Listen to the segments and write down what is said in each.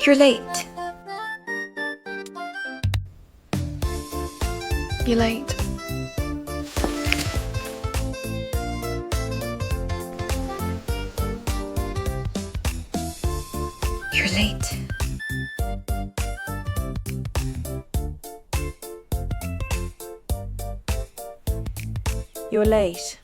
You're late. You're late. You're late. You're late.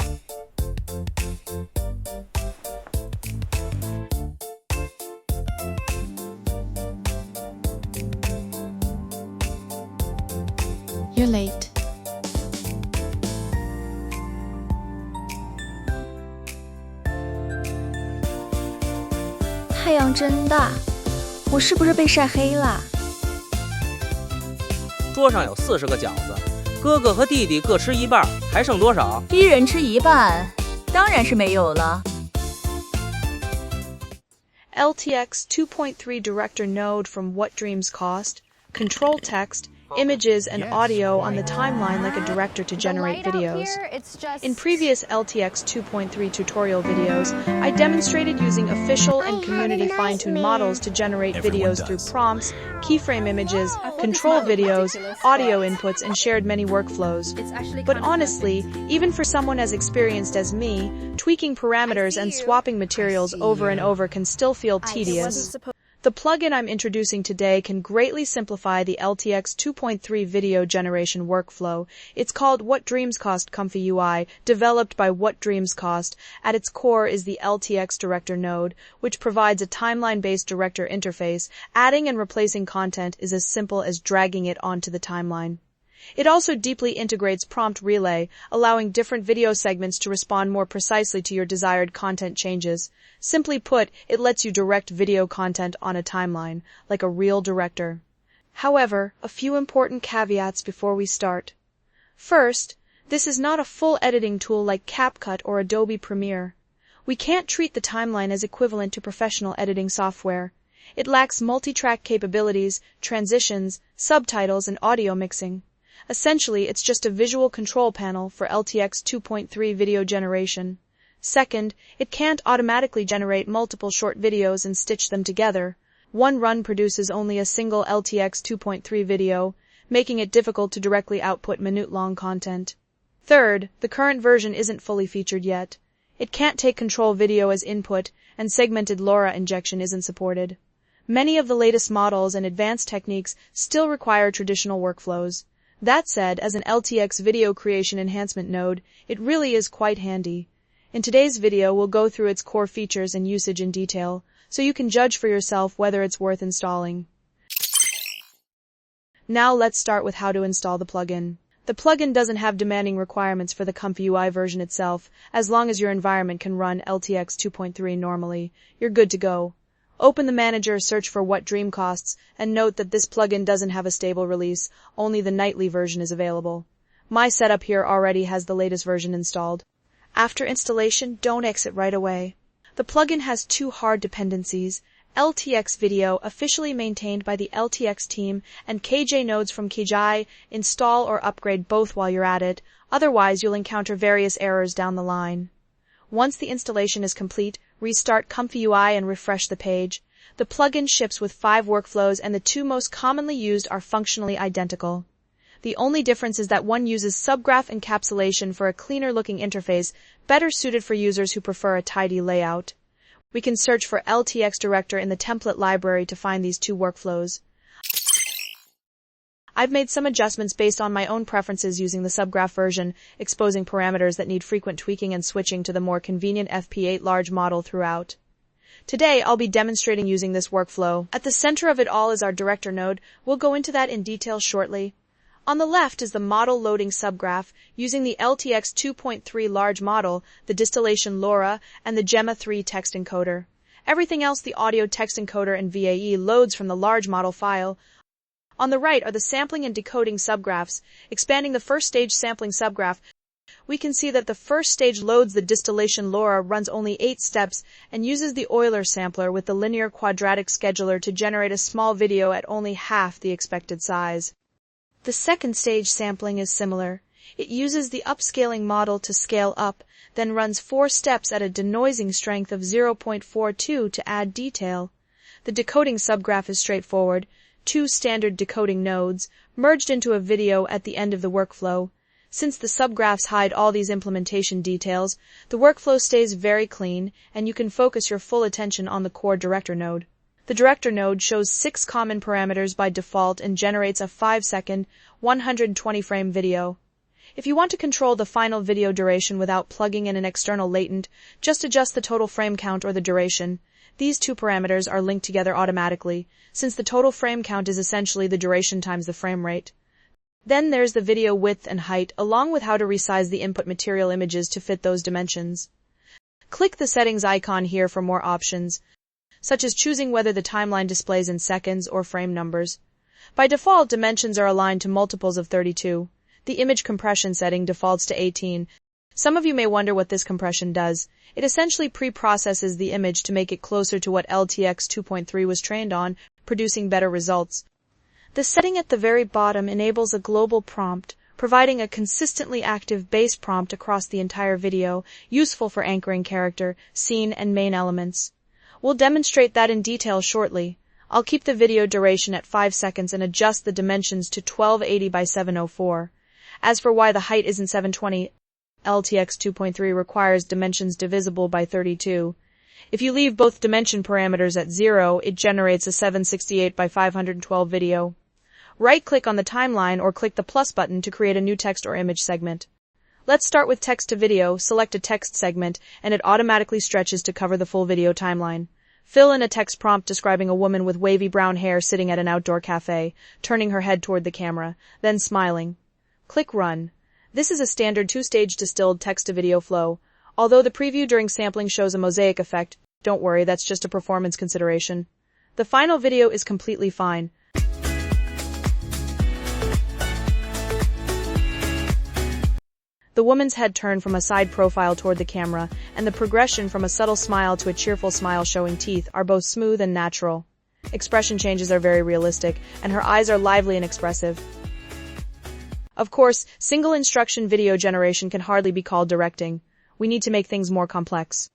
You're late.太阳真大，我是不是被晒黑了？桌上有40个饺子，哥哥和弟弟各吃一半，还剩多少？一人吃一半，当然是没有了。LTX 2.3 Director Node from WhatDreamsCost, control text, images, and audio on the timeline like a director to generate videos. In previous LTX 2.3 tutorial videos, I demonstrated using official and community fine-tuned models to generate videos through prompts, keyframe images, control videos, audio inputs, and shared many workflows. But honestly, even for someone as experienced as me, tweaking parameters and swapping materials over and over can still feel tedious. The plugin I'm introducing today can greatly simplify the LTX 2.3 video generation workflow. It's called WhatDreamsCost-ComfyUI, developed by WhatDreamsCost. At its core is the LTX Director node, which provides a timeline-based director interface. Adding and replacing content is as simple as dragging it onto the timeline. It also deeply integrates prompt relay, allowing different video segments to respond more precisely to your desired content changes. Simply put, it lets you direct video content on a timeline, like a real director. However, a few important caveats before we start. First, this is not a full editing tool like CapCut or Adobe Premiere. We can't treat the timeline as equivalent to professional editing software. It lacks multi-track capabilities, transitions, subtitles, and audio mixing. Essentially, it's just a visual control panel for LTX 2.3 video generation. Second, it can't automatically generate multiple short videos and stitch them together. One run produces only a single LTX 2.3 video, making it difficult to directly output minute-long content. Third, the current version isn't fully featured yet. It can't take control video as input, and segmented LoRa injection isn't supported. Many of the latest models and advanced techniques still require traditional workflows. That said, as an LTX video creation enhancement node, it really is quite handy. In today's video, we'll go through its core features and usage in detail, so you can judge for yourself whether it's worth installing. Now let's start with how to install the plugin. The plugin doesn't have demanding requirements for the ComfyUI version itself. As long as your environment can run LTX 2.3 normally, you're good to go. Open the manager, search for WhatDreamsCosts, and note that this plugin doesn't have a stable release, only the nightly version is available. My setup here already has the latest version installed. After installation, don't exit right away. The plugin has two hard dependencies: LTX Video, officially maintained by the LTX team, and KJ nodes from KJ. Install or upgrade both while you're at it, otherwise you'll encounter various errors down the line. Once the installation is complete, restart ComfyUI and refresh the page. The plugin ships with 5 workflows, and the two most commonly used are functionally identical. The only difference is that one uses subgraph encapsulation for a cleaner-looking interface, better suited for users who prefer a tidy layout. We can search for LTX Director in the template library to find these two workflows. I've made some adjustments based on my own preferences using the subgraph version, exposing parameters that need frequent tweaking and switching to the more convenient FP8 large model throughout. Today, I'll be demonstrating using this workflow. At the center of it all is our director node. We'll go into that in detail shortly. On the left is the model loading subgraph, using the LTX 2.3 large model, the distillation LoRa, and the Gemma 3 text encoder. Everything else, the audio text encoder and VAE, loads from the large model file. On the right are the sampling and decoding subgraphs. Expanding the first stage sampling subgraph, we can see that the first stage loads the distillation LoRa, runs only 8 steps, and uses the Euler sampler with the linear quadratic scheduler to generate a small video at only half the expected size. The second stage sampling is similar. It uses the upscaling model to scale up, then runs 4 steps at a denoising strength of 0.42 to add detail. The decoding subgraph is straightforward. 2 standard decoding nodes, merged into a video at the end of the workflow. Since the subgraphs hide all these implementation details, the workflow stays very clean, and you can focus your full attention on the core director node. The director node shows 6 common parameters by default and generates a 5-second, 120-frame video. If you want to control the final video duration without plugging in an external latent, just adjust the total frame count or the duration. These 2 parameters are linked together automatically, since the total frame count is essentially the duration times the frame rate. Then there's the video width and height, along with how to resize the input material images to fit those dimensions. Click the settings icon here for more options, such as choosing whether the timeline displays in seconds or frame numbers. By default, dimensions are aligned to multiples of 32. The image compression setting defaults to 18. Some of you may wonder what this compression does. It essentially pre-processes the image to make it closer to what LTX 2.3 was trained on, producing better results. The setting at the very bottom enables a global prompt, providing a consistently active base prompt across the entire video, useful for anchoring character, scene, and main elements. We'll demonstrate that in detail shortly. I'll keep the video duration at 5 seconds and adjust the dimensions to 1280 by 704. As for why the height isn't 720, LTX 2.3 requires dimensions divisible by 32. If you leave both dimension parameters at 0, it generates a 768 by 512 video. Right-click on the timeline or click the plus button to create a new text or image segment. Let's start with text to video. Select a text segment, and it automatically stretches to cover the full video timeline. Fill in a text prompt describing a woman with wavy brown hair sitting at an outdoor cafe, turning her head toward the camera, then smiling. Click Run. This is a standard 2-stage distilled text-to-video flow. Although the preview during sampling shows a mosaic effect, don't worry, that's just a performance consideration. The final video is completely fine. The woman's head turned from a side profile toward the camera, and the progression from a subtle smile to a cheerful smile showing teeth are both smooth and natural. Expression changes are very realistic, and her eyes are lively and expressive. Of course, single instruction video generation can hardly be called directing. We need to make things more complex.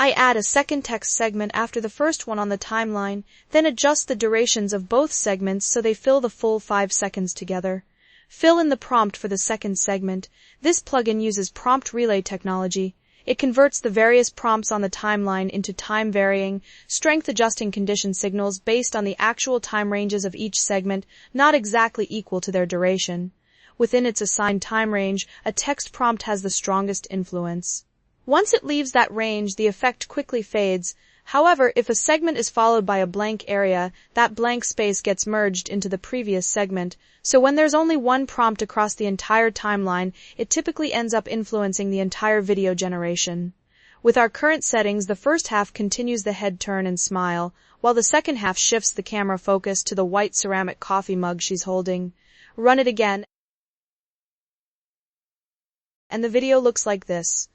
I add a second text segment after the first one on the timeline, then adjust the durations of both segments so they fill the full 5 seconds together. Fill in the prompt for the second segment. This plugin uses prompt relay technology. It converts the various prompts on the timeline into time-varying, strength-adjusting condition signals based on the actual time ranges of each segment, not exactly equal to their duration. Within its assigned time range, a text prompt has the strongest influence. Once it leaves that range, the effect quickly fades. However, if a segment is followed by a blank area, that blank space gets merged into the previous segment. So when there's only one prompt across the entire timeline, it typically ends up influencing the entire video generation. With our current settings, the first half continues the head turn and smile, while the second half shifts the camera focus to the white ceramic coffee mug she's holding. Run it again, and the video looks like this.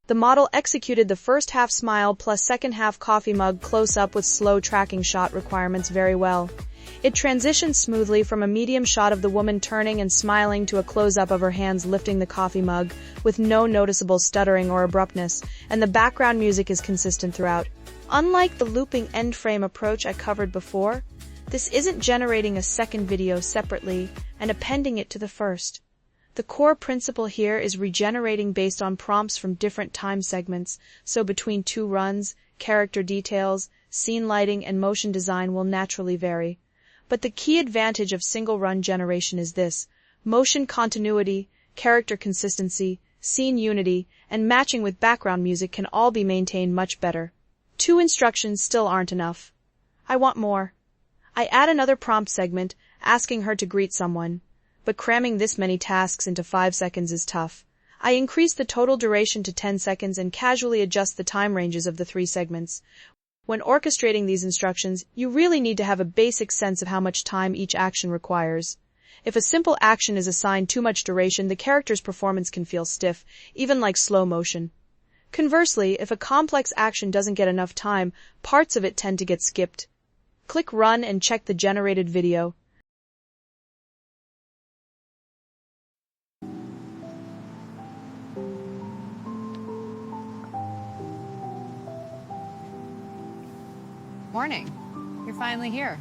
The model executed the first half smile plus second half coffee mug close-up with slow tracking shot requirements very well. It transitioned smoothly from a medium shot of the woman turning and smiling to a close-up of her hands lifting the coffee mug, with no noticeable stuttering or abruptness, and the background music is consistent throughout. Unlike the looping end frame approach I covered before, this isn't generating a second video separately and appending it to the first. The core principle here is regenerating based on prompts from different time segments, so between 2 runs, character details, scene lighting, and motion design will naturally vary. But the key advantage of single-run generation is this: motion continuity, character consistency, scene unity, and matching with background music can all be maintained much better. 2 instructions still aren't enough. I want more. I add another prompt segment, asking her to greet someone. But cramming this many tasks into 5 seconds is tough. I increase the total duration to 10 seconds and casually adjust the time ranges of the 3 segments. When orchestrating these instructions, you really need to have a basic sense of how much time each action requires. If a simple action is assigned too much duration, the character's performance can feel stiff, even like slow motion. Conversely, if a complex action doesn't get enough time, parts of it tend to get skipped. Click Run and check the generated video. Morning. You're finally here.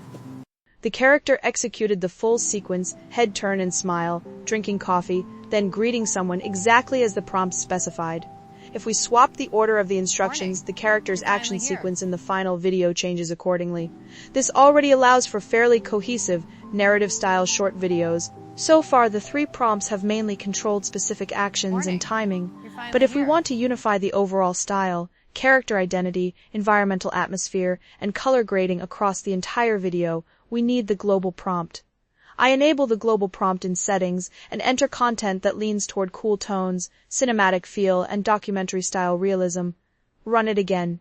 The character executed the full sequence, head turn and smile, drinking coffee, then greeting someone exactly as the prompt specified. If we swap the order of the instructions, the character's action sequence in the final video changes accordingly. This already allows for fairly cohesive, narrative-style short videos. So far, the 3 prompts have mainly controlled specific actions and timing, but if we want to unify the overall style, character identity, environmental atmosphere, and color grading across the entire video, we need the global prompt. I enable the global prompt in settings and enter content that leans toward cool tones, cinematic feel, and documentary-style realism. Run it again.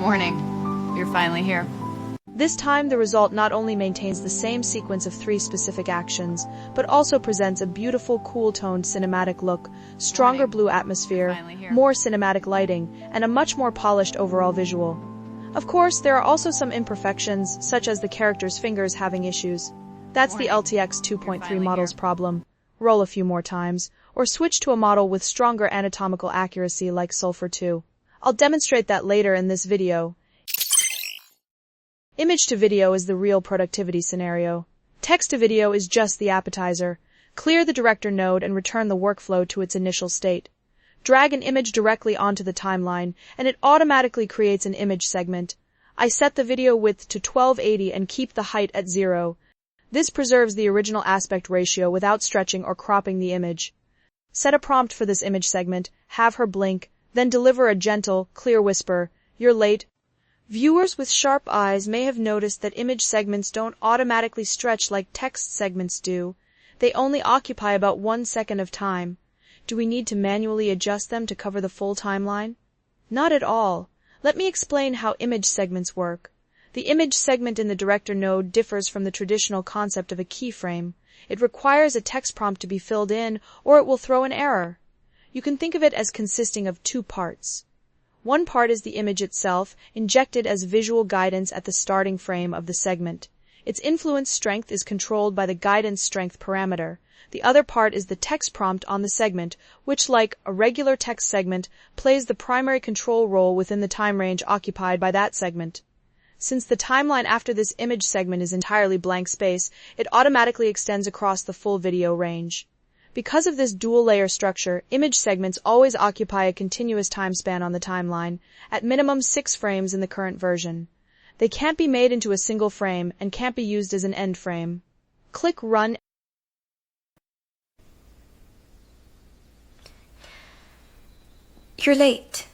Morning. You're finally here. This time, the result not only maintains the same sequence of 3 specific actions, but also presents a beautiful, cool-toned cinematic look, stronger blue atmosphere, more cinematic lighting, and a much more polished overall visual. Of course, there are also some imperfections, such as the character's fingers having issues. That's the LTX 2.3 model's problem. Roll a few more times, or switch to a model with stronger anatomical accuracy like Sulfur 2. I'll demonstrate that later in this video. Image to video is the real productivity scenario. Text to video is just the appetizer. Clear the director node and return the workflow to its initial state. Drag an image directly onto the timeline, and it automatically creates an image segment. I set the video width to 1280 and keep the height at 0. This preserves the original aspect ratio without stretching or cropping the image. Set a prompt for this image segment, have her blink, then deliver a gentle, clear whisper, "You're late." Viewers with sharp eyes may have noticed that image segments don't automatically stretch like text segments do. They only occupy about 1 second of time. Do we need to manually adjust them to cover the full timeline? Not at all. Let me explain how image segments work. The image segment in the director node differs from the traditional concept of a keyframe. It requires a text prompt to be filled in, or it will throw an error. You can think of it as consisting of 2 parts. One part is the image itself, injected as visual guidance at the starting frame of the segment. Its influence strength is controlled by the guidance strength parameter. The other part is the text prompt on the segment, which, like a regular text segment, plays the primary control role within the time range occupied by that segment. Since the timeline after this image segment is entirely blank space, it automatically extends across the full video range. Because of this dual-layer structure, image segments always occupy a continuous time span on the timeline, at minimum 6 frames in the current version. They can't be made into a single frame and can't be used as an end frame. Click Run. You're late.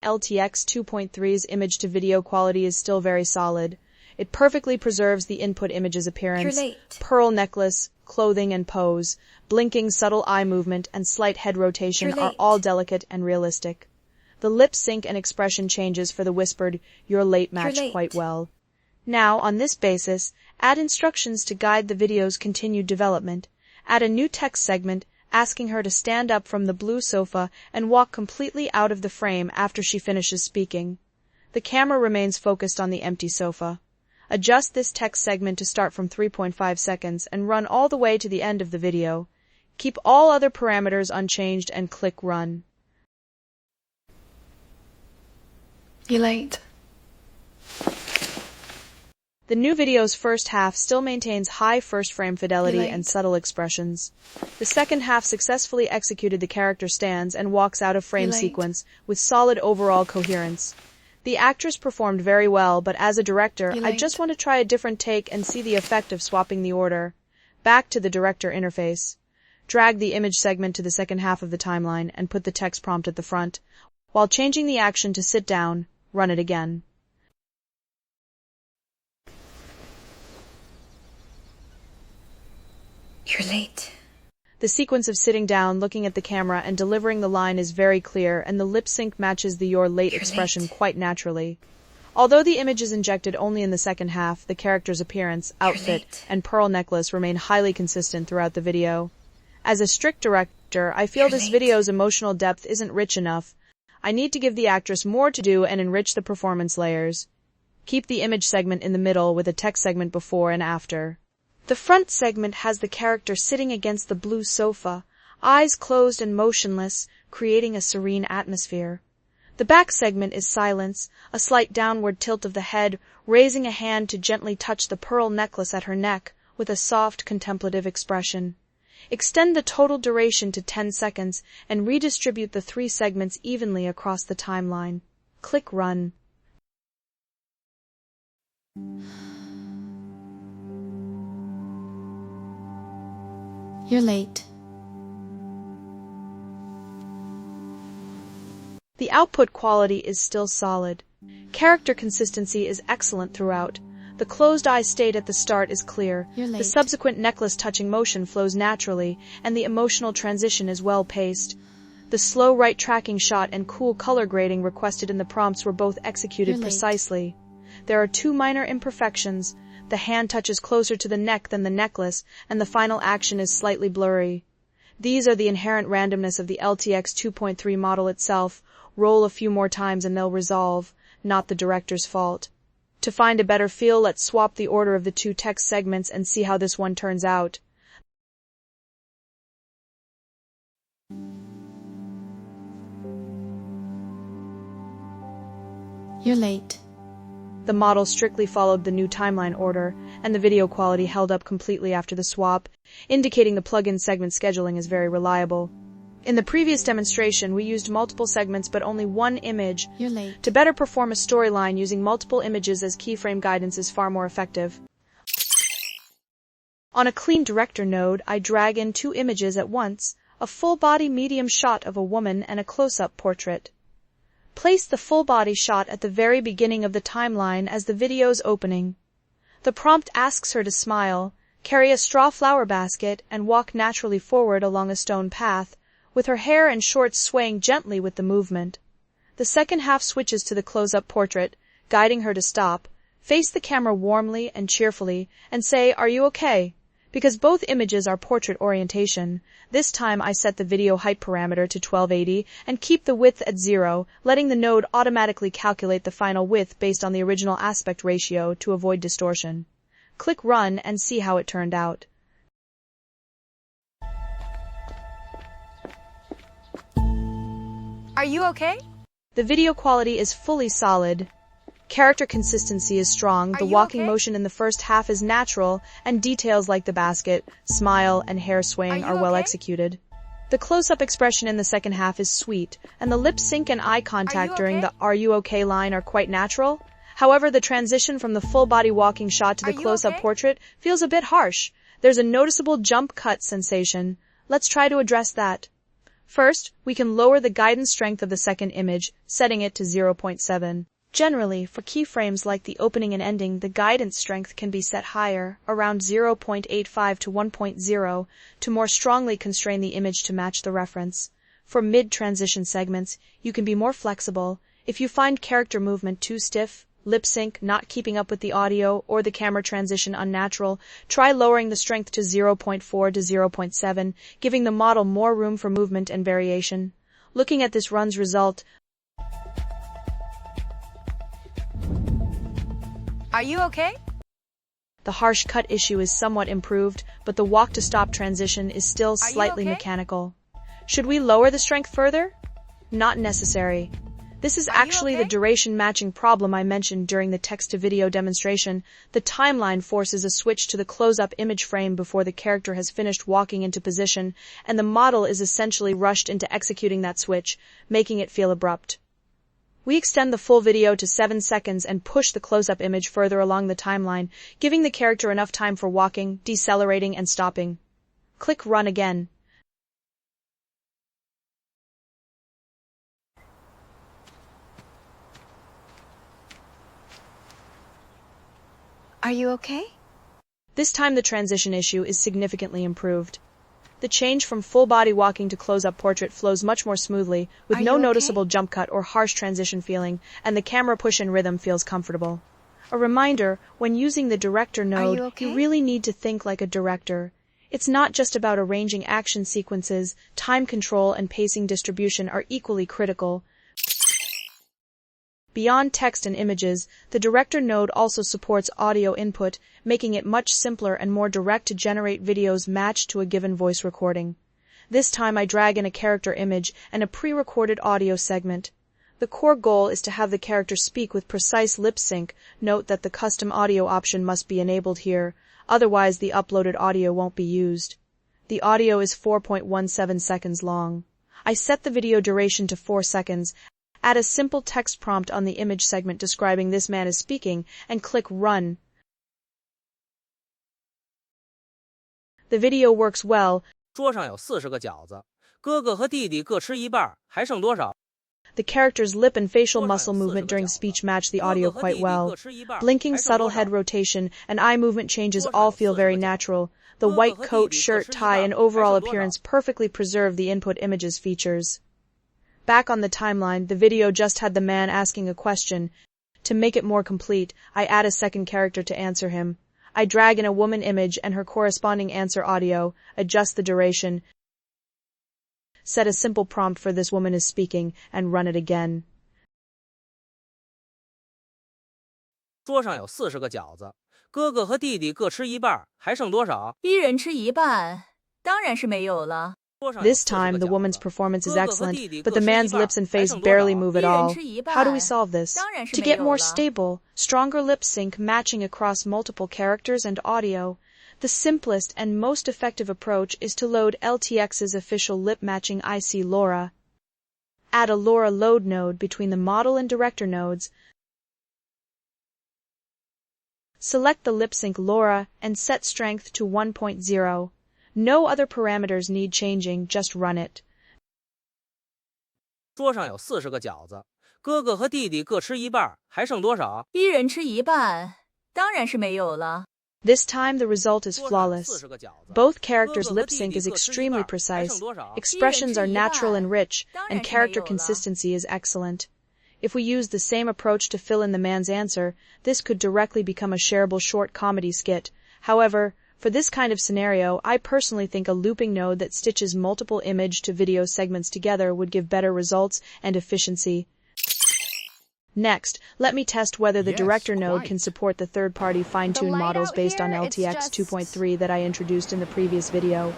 LTX 2.3's image-to-video quality is still very solid. It perfectly preserves the input image's appearance, You're late. pearl necklace, clothing and pose, blinking subtle eye movement, and slight head rotation You're are late. all delicate and realistic. The lip sync and expression changes for the whispered, "You're late" match late. quite well. Now, on this basis, add instructions to guide the video's continued development. Add a new text segment, asking her to stand up from the blue sofa and walk completely out of the frame after she finishes speaking. The camera remains focused on the empty sofa. Adjust this text segment to start from 3.5 seconds and run all the way to the end of the video. Keep all other parameters unchanged and click Run. You're late. The new video's first half still maintains high first frame fidelity You're late. and subtle expressions. The second half successfully executed the character stands and walks out of frame You're late. sequence with solid overall coherence. The actress performed very well, but as a director, You're I late. just want to try a different take and see the effect of swapping the order. Back to the director interface. Drag the image segment to the second half of the timeline and put the text prompt at the front. While changing the action to sit down, run it again. You're late. The sequence of sitting down, looking at the camera, and delivering the line is very clear, and the lip sync matches the "you're late" You're expression late. quite naturally. Although the image is injected only in the second half, the character's appearance, outfit, late. and pearl necklace remain highly consistent throughout the video. As a strict director, I feel You're this late. video's emotional depth isn't rich enough. I need to give the actress more to do and enrich the performance layers. Keep the image segment in the middle with a text segment before and after. The front segment has the character sitting against the blue sofa, eyes closed and motionless, creating a serene atmosphere. The back segment is silence, a slight downward tilt of the head, raising a hand to gently touch the pearl necklace at her neck, with a soft, contemplative expression. Extend the total duration to 10 seconds and redistribute the 3 segments evenly across the timeline. Click Run. You're late. The output quality is still solid. Character consistency is excellent throughout. The closed eye state at the start is clear. The subsequent necklace-touching motion flows naturally, and the emotional transition is well-paced. The slow right tracking shot and cool color grading requested in the prompts were both executed precisely. There are 2 minor imperfections. The hand touches closer to the neck than the necklace, and the final action is slightly blurry. These are the inherent randomness of the LTX 2.3 model itself. Roll a few more times and they'll resolve, not the director's fault. To find a better feel, let's swap the order of the 2 text segments and see how this one turns out. You're late. The model strictly followed the new timeline order, and the video quality held up completely after the swap, indicating the plugin segment scheduling is very reliable. In the previous demonstration, we used multiple segments but only one image. You're late. To better perform a storyline, using multiple images as keyframe guidance is far more effective. On a clean director node, I drag in 2 images at once, a full-body medium shot of a woman and a close-up portrait. Place the full-body shot at the very beginning of the timeline as the video's opening. The prompt asks her to smile, carry a straw flower basket, and walk naturally forward along a stone path, with her hair and shorts swaying gently with the movement. The second half switches to the close-up portrait, guiding her to stop, face the camera warmly and cheerfully, and say, "Are you okay?" Because both images are portrait orientation, this time I set the video height parameter to 1280 and keep the width at 0, letting the node automatically calculate the final width based on the original aspect ratio to avoid distortion. Click Run and see how it turned out. Are you okay? The video quality is fully solid. Character consistency is strong, the walking motion in the first half is natural, and details like the basket, smile, and hair swaying are well executed. The close-up expression in the second half is sweet, and the lip sync and eye contact during the "Are you okay" line are quite natural. However, the transition from the full-body walking shot to the close-up portrait feels a bit harsh. There's a noticeable jump cut sensation. Let's try to address that. First, we can lower the guidance strength of the second image, setting it to 0.7. Generally, for keyframes like the opening and ending, the guidance strength can be set higher, around 0.85 to 1.0, to more strongly constrain the image to match the reference. For mid-transition segments, you can be more flexible. If you find character movement too stiff, lip sync not keeping up with the audio, or the camera transition unnatural, try lowering the strength to 0.4 to 0.7, giving the model more room for movement and variation. Looking at this run's result, Are you okay? the harsh cut issue is somewhat improved, but the walk-to-stop transition is still slightly mechanical. Should we lower the strength further? Not necessary. This is actually the duration matching problem I mentioned during the text-to-video demonstration. The timeline forces a switch to the close-up image frame before the character has finished walking into position, and the model is essentially rushed into executing that switch, making it feel abrupt. We extend the full video to 7 seconds and push the close-up image further along the timeline, giving the character enough time for walking, decelerating, and stopping. Click Run again. Are you okay? This time the transition issue is significantly improved. The change from full-body walking to close-up portrait flows much more smoothly, with no noticeable jump cut or harsh transition feeling, and the camera push and rhythm feels comfortable. A reminder, when using the director node, you really need to think like a director. It's not just about arranging action sequences, time control and pacing distribution are equally critical. Beyond text and images, the Director node also supports audio input, making it much simpler and more direct to generate videos matched to a given voice recording. This time I drag in a character image and a pre-recorded audio segment. The core goal is to have the character speak with precise lip sync. Note that the custom audio option must be enabled here, otherwise the uploaded audio won't be used. The audio is 4.17 seconds long. I set the video duration to 4 seconds, add a simple text prompt on the image segment describing this man is speaking, and click Run. The video works well. 桌上有40个饺子，哥哥和弟弟各吃一半，还剩多少？ The character's lip and facial muscle movement during speech match the audio quite well. Blinking, subtle head rotation, and eye movement changes all feel very natural. The white coat, shirt, tie, and overall appearance perfectly preserve the input images features. Back on the timeline, the video just had the man asking a question. To make it more complete, I add a second character to answer him. I drag in a woman image and her corresponding answer audio, adjust the duration, set a simple prompt for this woman is speaking, and run it again. 桌上有40个饺子，哥哥和弟弟各吃一半，还剩多少？一人吃一半，当然是没有了。 This time, the woman's performance is excellent, but the man's lips and face barely move at all. How do we solve this? To get more stable, stronger lip sync matching across multiple characters and audio, the simplest and most effective approach is to load LTX's official lip matching IC LoRa. Add a LoRa load node between the model and director nodes. Select the lip sync LoRa and set strength to 1.0. No other parameters need changing, just run it. 桌上有40个饺子，哥哥和弟弟各吃一半，还剩多少？一人吃一半，当然是没有了。 This time the result is flawless. Both characters' lip sync is extremely precise, expressions are natural and rich, and character consistency is excellent. If we use the same approach to fill in the man's answer, this could directly become a shareable short comedy skit. However, for this kind of scenario, I personally think a looping node that stitches multiple image to video segments together would give better results and efficiency. Next, let me test whether the Director node can support the third-party fine-tuned models based on LTX 2.3 that I introduced in the previous video.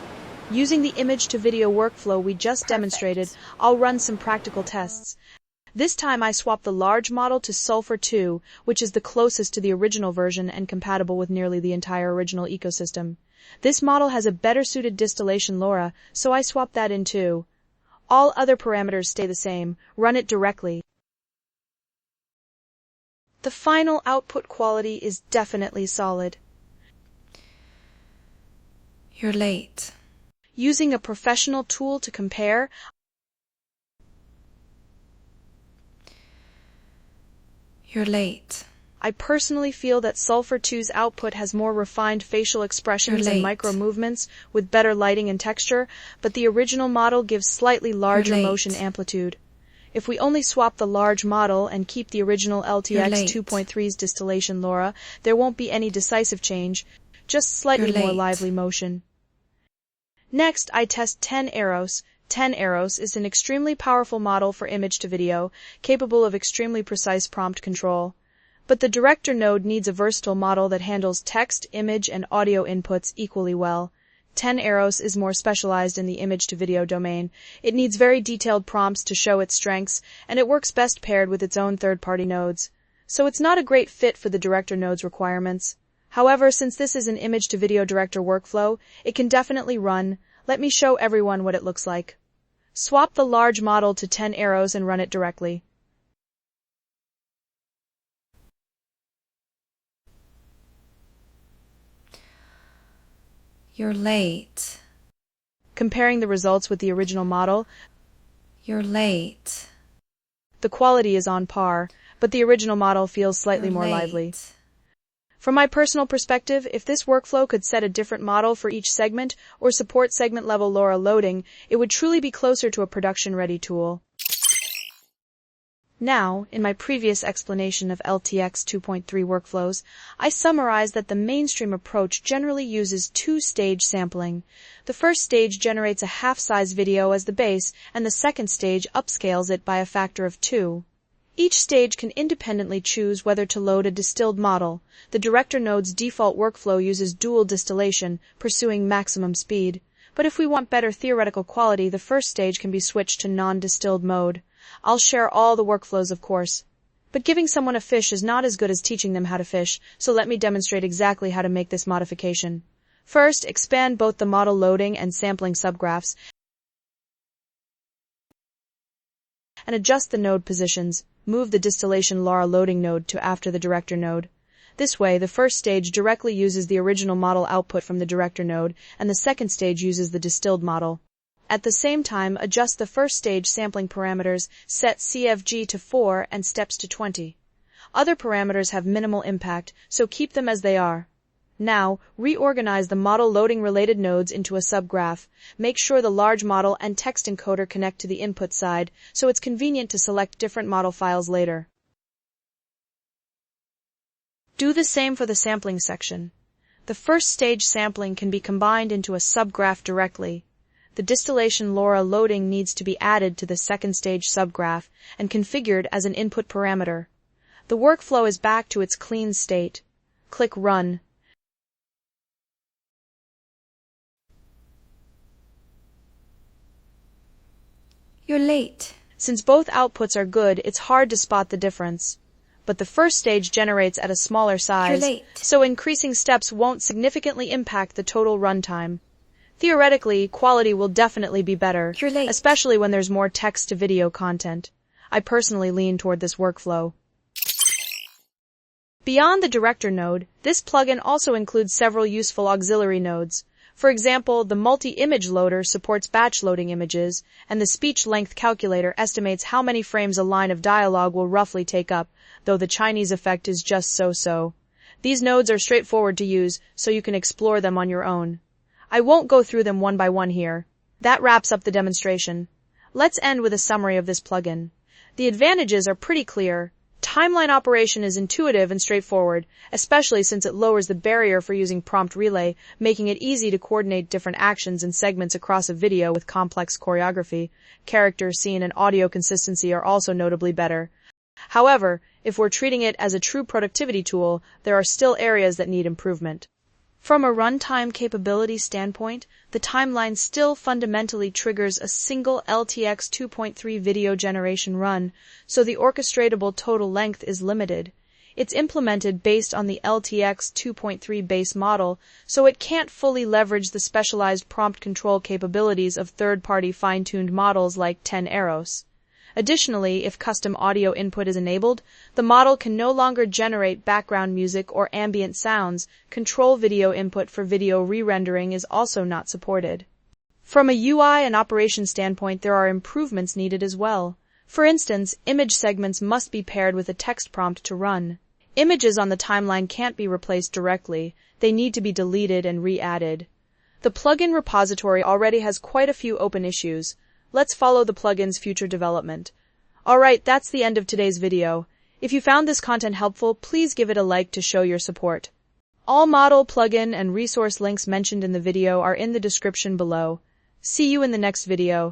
Using the image-to-video workflow we just demonstrated, I'll run some practical tests. This time I swap the large model to Sulfur 2, which is the closest to the original version and compatible with nearly the entire original ecosystem. This model has a better-suited distillation LoRa, so I swap that in too. All other parameters stay the same. Run it directly. The final output quality is definitely solid. You're late. Using a professional tool to compare, You're late. I personally feel that Sulfur 2's output has more refined facial expressions and micro movements with better lighting and texture, but the original model gives slightly larger motion amplitude. If we only swap the large model and keep the original LTX 2.3's distillation LoRa, there won't be any decisive change, just slightly more lively motion. Next, I test 10 Eros. 10 Eros is an extremely powerful model for image-to-video, capable of extremely precise prompt control. But the Director node needs a versatile model that handles text, image, and audio inputs equally well. 10 Eros is more specialized in the image-to-video domain. It needs very detailed prompts to show its strengths, and it works best paired with its own third-party nodes. So it's not a great fit for the Director node's requirements. However, since this is an image-to-video Director workflow, it can definitely run. Let me show everyone what it looks like. Swap the large model to 10 Eros and run it directly. You're late. Comparing the results with the original model, You're late. the quality is on par, but the original model feels slightly more lively. From my personal perspective, if this workflow could set a different model for each segment or support segment-level LoRa loading, it would truly be closer to a production-ready tool. Now, in my previous explanation of LTX 2.3 workflows, I summarized that the mainstream approach generally uses two-stage sampling. The first stage generates a half-size video as the base, and the second stage upscales it by a factor of 2. Each stage can independently choose whether to load a distilled model. The Director node's default workflow uses dual distillation, pursuing maximum speed. But if we want better theoretical quality, the first stage can be switched to non-distilled mode. I'll share all the workflows, of course. But giving someone a fish is not as good as teaching them how to fish, so let me demonstrate exactly how to make this modification. First, expand both the model loading and sampling subgraphs and adjust the node positions. Move the distillation LARA loading node to after the Director node. This way, the first stage directly uses the original model output from the Director node, and the second stage uses the distilled model. At the same time, adjust the first stage sampling parameters, set CFG to 4 and steps to 20. Other parameters have minimal impact, so keep them as they are. Now, reorganize the model loading related nodes into a subgraph. Make sure the large model and text encoder connect to the input side, so it's convenient to select different model files later. Do the same for the sampling section. The first stage sampling can be combined into a subgraph directly. The distillation LARA loading needs to be added to the second stage subgraph and configured as an input parameter. The workflow is back to its clean state. Click Run. You're late. Since both outputs are good, it's hard to spot the difference. But the first stage generates at a smaller size, You're late. so increasing steps won't significantly impact the total runtime. Theoretically, quality will definitely be better, You're late. especially when there's more text-to-video content. I personally lean toward this workflow. Beyond the Director node, this plugin also includes several useful auxiliary nodes. For example, the multi-image loader supports batch loading images, and the speech length calculator estimates how many frames a line of dialogue will roughly take up, though the Chinese effect is just so-so. These nodes are straightforward to use, so you can explore them on your own. I won't go through them one by one here. That wraps up the demonstration. Let's end with a summary of this plugin. The advantages are pretty clear. Timeline operation is intuitive and straightforward, especially since it lowers the barrier for using prompt relay, making it easy to coordinate different actions and segments across a video with complex choreography. Character, scene, and audio consistency are also notably better. However, if we're treating it as a true productivity tool, there are still areas that need improvement. From a runtime capability standpoint, the timeline still fundamentally triggers a single LTX 2.3 video generation run, so the orchestratable total length is limited. It's implemented based on the LTX 2.3 base model, so it can't fully leverage the specialized prompt control capabilities of third-party fine-tuned models like 10 Eros. Additionally, if custom audio input is enabled, the model can no longer generate background music or ambient sounds. Control video input for video re-rendering is also not supported. From a UI and operation standpoint, there are improvements needed as well. For instance, image segments must be paired with a text prompt to run. Images on the timeline can't be replaced directly. They need to be deleted and re-added. The plugin repository already has quite a few open issues. Let's follow the plugin's future development. Alright, that's the end of today's video. If you found this content helpful, please give it a like to show your support. All model, plugin, and resource links mentioned in the video are in the description below. See you in the next video.